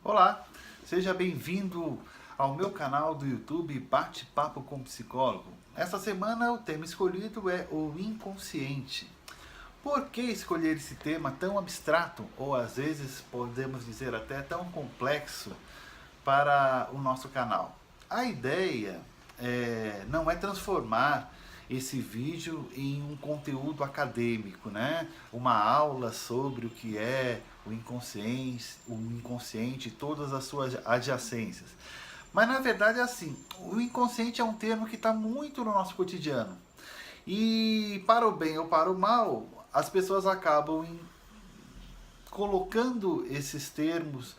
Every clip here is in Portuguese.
Olá, seja bem-vindo ao meu canal do YouTube Bate-Papo com Psicólogo. Essa semana o tema escolhido é o inconsciente. Por que escolher esse tema tão abstrato, ou às vezes podemos dizer até tão complexo, para o nosso canal? A ideia não é transformar esse vídeo em um conteúdo acadêmico, né? Uma aula sobre o que é o inconsciente e todas as suas adjacências. Mas na verdade é assim, o inconsciente é um termo que está muito no nosso cotidiano. E para o bem ou para o mal, as pessoas acabam colocando esses termos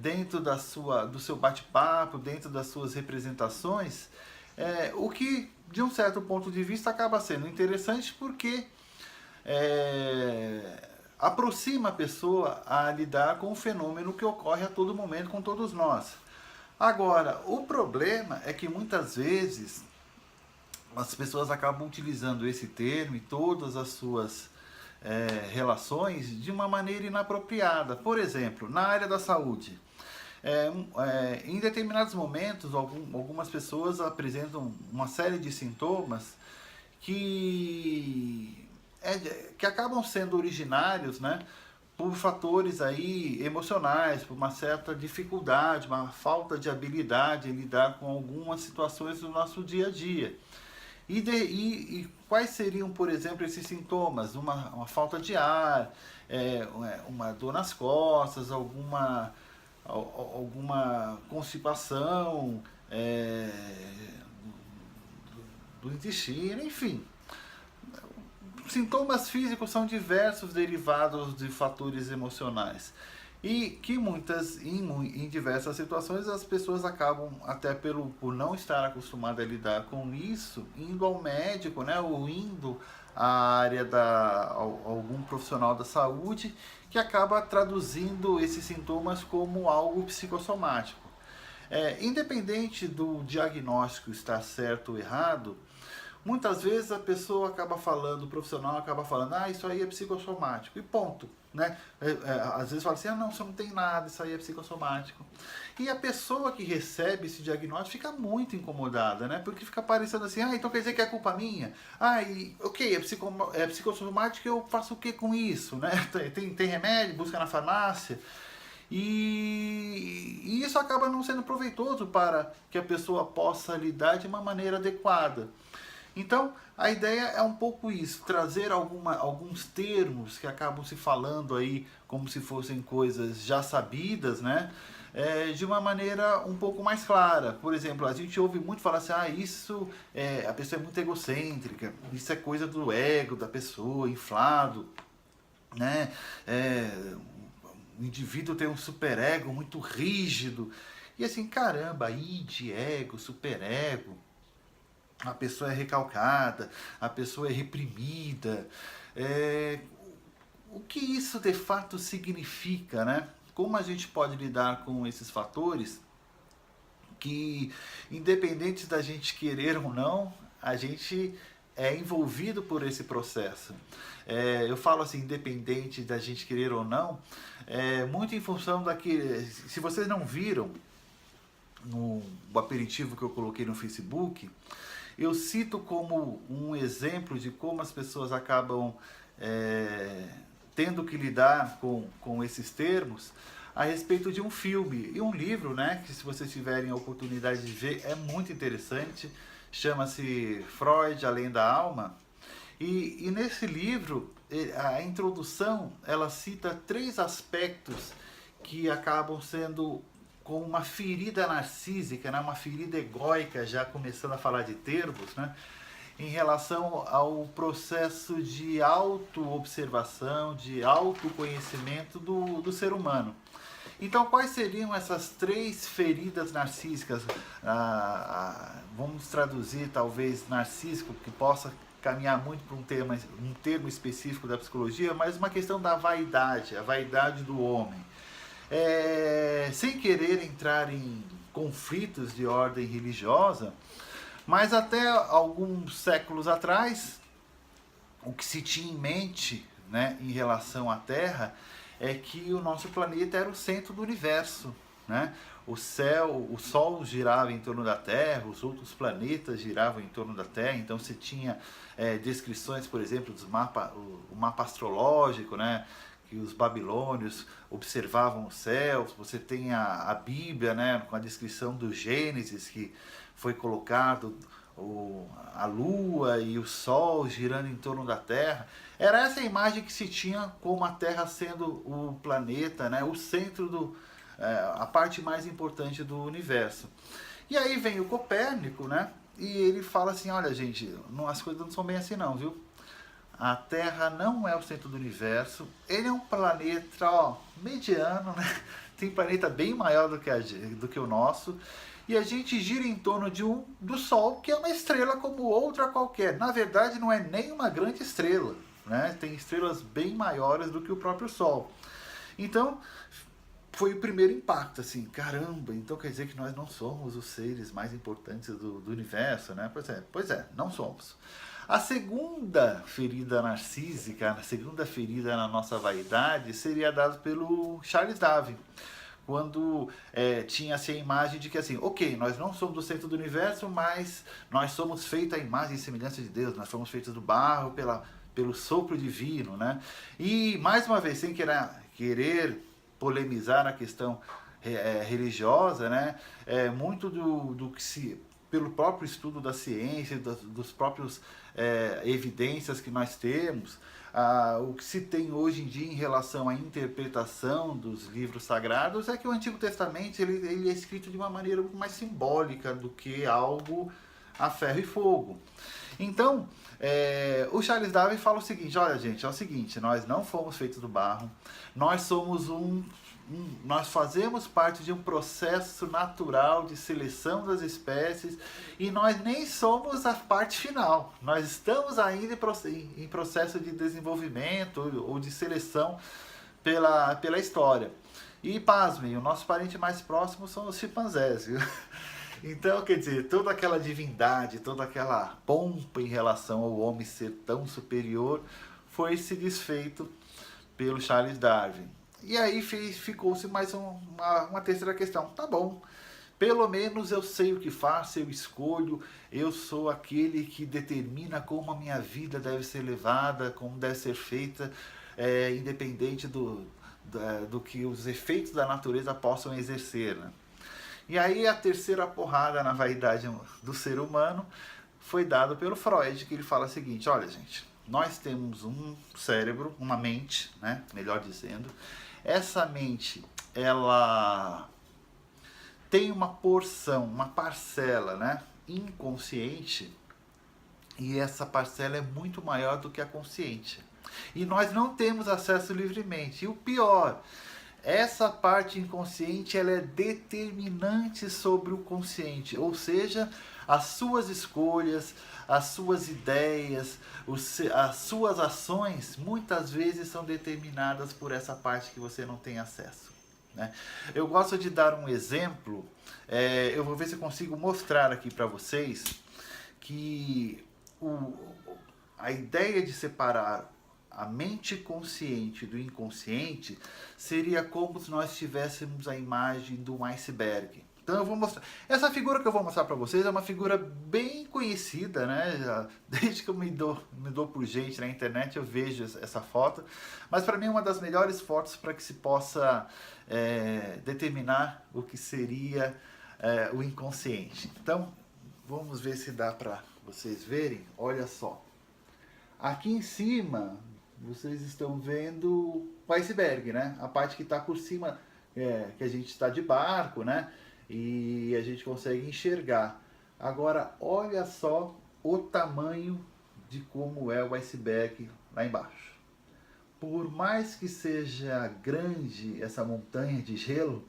dentro do seu bate-papo, dentro das suas representações, o que, de um certo ponto de vista, acaba sendo interessante porque aproxima a pessoa a lidar com o fenômeno que ocorre a todo momento com todos nós. Agora, o problema é que muitas vezes as pessoas acabam utilizando esse termo e todas as suas relações de uma maneira inapropriada. Por exemplo, na área da saúde. Em determinados momentos, algumas pessoas apresentam uma série de sintomas que, que acabam sendo originários, né, por fatores aí emocionais, por uma certa dificuldade, uma falta de habilidade em lidar com algumas situações do nosso dia a dia. E quais seriam, por exemplo, esses sintomas? Uma falta de ar, uma dor nas costas, alguma constipação do intestino, enfim. Sintomas físicos são diversos, derivados de fatores emocionais. E que em diversas situações, as pessoas acabam, até por não estar acostumadas a lidar com isso, indo ao médico, né, ou indo à área algum profissional da saúde, que acaba traduzindo esses sintomas como algo psicossomático. Independente do diagnóstico estar certo ou errado, muitas vezes a pessoa acaba falando, o profissional acaba falando, isso aí é psicossomático, e ponto. Né? Às vezes fala assim, não, isso não tem nada, isso aí é psicossomático. E a pessoa que recebe esse diagnóstico fica muito incomodada, né? Porque fica parecendo assim, então quer dizer que é culpa minha? Ok, é psicossomático, eu faço o que com isso? Né? Tem remédio, busca na farmácia. E isso acaba não sendo proveitoso para que a pessoa possa lidar de uma maneira adequada. Então, a ideia é um pouco isso, trazer alguns termos que acabam se falando aí como se fossem coisas já sabidas, né? De uma maneira um pouco mais clara. Por exemplo, a gente ouve muito falar assim, a pessoa é muito egocêntrica, isso é coisa do ego da pessoa, inflado, né? O indivíduo tem um superego muito rígido. E assim, caramba, id, ego, superego, a pessoa é recalcada, a pessoa é reprimida. O que isso de fato significa, né? Como a gente pode lidar com esses fatores que, independente da gente querer ou não, a gente é envolvido por esse processo. Eu falo assim, independente da gente querer ou não, muito em função daquele... Se vocês não viram no aperitivo que eu coloquei no Facebook, eu cito como um exemplo de como as pessoas acabam tendo que lidar com esses termos a respeito de um filme e um livro, né, que se vocês tiverem a oportunidade de ver, é muito interessante, chama-se Freud, Além da Alma, e nesse livro, a introdução, ela cita 3 aspectos que acabam sendo com uma ferida narcísica, né? Uma ferida egóica, já começando a falar de termos, né? Em relação ao processo de autoobservação, de autoconhecimento do ser humano. Então, quais seriam essas 3 feridas narcísicas? Vamos traduzir, talvez, narcísico, que possa caminhar muito para um termo específico da psicologia, mas uma questão da vaidade, a vaidade do homem. Sem querer entrar em conflitos de ordem religiosa, mas até alguns séculos atrás, o que se tinha em mente, né, em relação à Terra é que o nosso planeta era o centro do universo, né? O céu, o Sol girava em torno da Terra, os outros planetas giravam em torno da Terra, então você tinha descrições, por exemplo, o mapa astrológico, né? Que os babilônios observavam os céus. Você tem a Bíblia, né? Com a descrição do Gênesis, que foi colocado a Lua e o Sol girando em torno da Terra. Era essa imagem que se tinha como a Terra sendo o planeta, né? O centro a parte mais importante do universo. E aí vem o Copérnico, né? E ele fala assim, olha gente, as coisas não são bem assim não, viu? A Terra não é o centro do universo, ele é um planeta mediano, né? Tem planeta bem maior do que o nosso, e a gente gira em torno do Sol, que é uma estrela como outra qualquer. Na verdade não é nem uma grande estrela, né? Tem estrelas bem maiores do que o próprio Sol. Então foi o primeiro impacto, assim, caramba, então quer dizer que nós não somos os seres mais importantes do universo, né? Pois é, não somos. A segunda ferida narcísica, a segunda ferida na nossa vaidade, seria dada pelo Charles Darwin, quando tinha-se a imagem de que assim, ok, nós não somos do centro do universo, mas nós somos feitos à imagem e semelhança de Deus, nós fomos feitos do barro pelo sopro divino, né? E, mais uma vez, sem querer polemizar a questão religiosa, né? Muito do que se, pelo próprio estudo da ciência, dos próprios evidências que nós temos, o que se tem hoje em dia em relação à interpretação dos livros sagrados é que o Antigo Testamento ele é escrito de uma maneira muito mais simbólica do que algo a ferro e fogo. Então, o Charles Darwin fala o seguinte, olha gente, é o seguinte, nós não fomos feitos do barro, nós somos nós fazemos parte de um processo natural de seleção das espécies e nós nem somos a parte final, nós estamos ainda em processo de desenvolvimento ou de seleção pela história. E pasmem, o nosso parente mais próximo são os chimpanzés, viu? Então, quer dizer, toda aquela divindade, toda aquela pompa em relação ao homem ser tão superior foi se desfeito pelo Charles Darwin. E aí ficou-se mais uma terceira questão. Tá bom, pelo menos eu sei o que faço, eu escolho, eu sou aquele que determina como a minha vida deve ser levada, como deve ser feita, independente do que os efeitos da natureza possam exercer, né? E aí a terceira porrada na vaidade do ser humano foi dada pelo Freud, que ele fala o seguinte, olha gente, nós temos um cérebro, uma mente, né, melhor dizendo, essa mente, ela tem uma porção, uma parcela, né, inconsciente, e essa parcela é muito maior do que a consciente. E nós não temos acesso livremente. E o pior, essa parte inconsciente ela é determinante sobre o consciente, ou seja, as suas escolhas, as suas ideias, as suas ações muitas vezes são determinadas por essa parte que você não tem acesso, né? Eu gosto de dar um exemplo, eu vou ver se eu consigo mostrar aqui para vocês que a ideia de separar a mente consciente do inconsciente seria como se nós tivéssemos a imagem de um iceberg. Então eu vou mostrar. Essa figura que eu vou mostrar para vocês é uma figura bem conhecida, né? Desde que eu me dou por gente na internet eu vejo essa foto. Mas para mim é uma das melhores fotos para que se possa determinar o que seria o inconsciente. Então vamos ver se dá para vocês verem. Olha só. Aqui em cima vocês estão vendo o iceberg, né? A parte que está por cima, que a gente está de barco, né? E a gente consegue enxergar. Agora, olha só o tamanho de como é o iceberg lá embaixo. Por mais que seja grande essa montanha de gelo,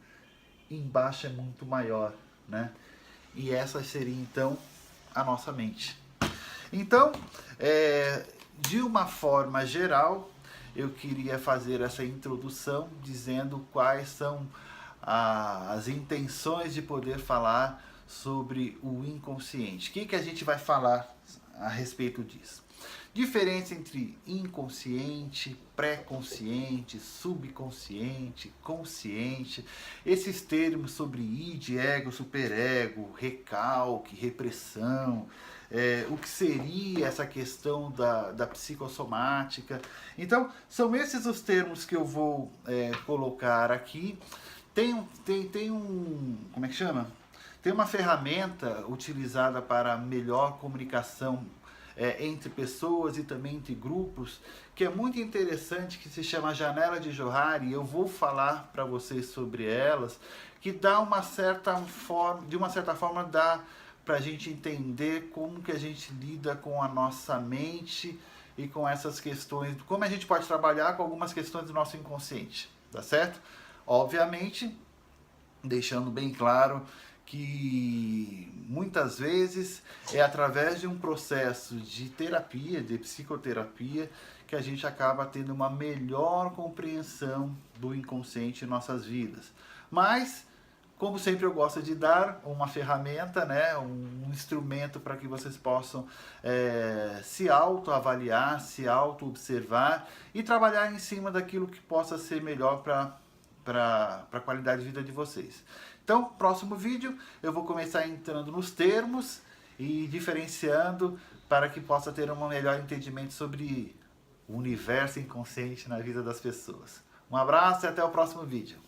embaixo é muito maior, né? E essa seria, então, a nossa mente. Então, de uma forma geral, eu queria fazer essa introdução dizendo quais são as intenções de poder falar sobre o inconsciente. O que a gente vai falar a respeito disso? diferença entre inconsciente, pré-consciente, subconsciente, consciente, esses termos sobre id, ego, superego, recalque, repressão, o que seria essa questão da psicossomática. Então, são esses os termos que eu vou colocar aqui. Tem como é que chama? Tem uma ferramenta utilizada para melhor comunicação entre pessoas e também entre grupos, que é muito interessante, que se chama Janela de Johari. Eu vou falar para vocês sobre elas, que dá uma certa forma, de uma certa forma dá para a gente entender como que a gente lida com a nossa mente e com essas questões, como a gente pode trabalhar com algumas questões do nosso inconsciente, tá certo? Obviamente, deixando bem claro que muitas vezes é através de um processo de terapia, de psicoterapia, que a gente acaba tendo uma melhor compreensão do inconsciente em nossas vidas. Mas, como sempre, eu gosto de dar uma ferramenta, né, um instrumento para que vocês possam se autoavaliar, se auto-observar e trabalhar em cima daquilo que possa ser melhor para a qualidade de vida de vocês. Então, próximo vídeo, eu vou começar entrando nos termos e diferenciando para que possa ter um melhor entendimento sobre o universo inconsciente na vida das pessoas. Um abraço e até o próximo vídeo.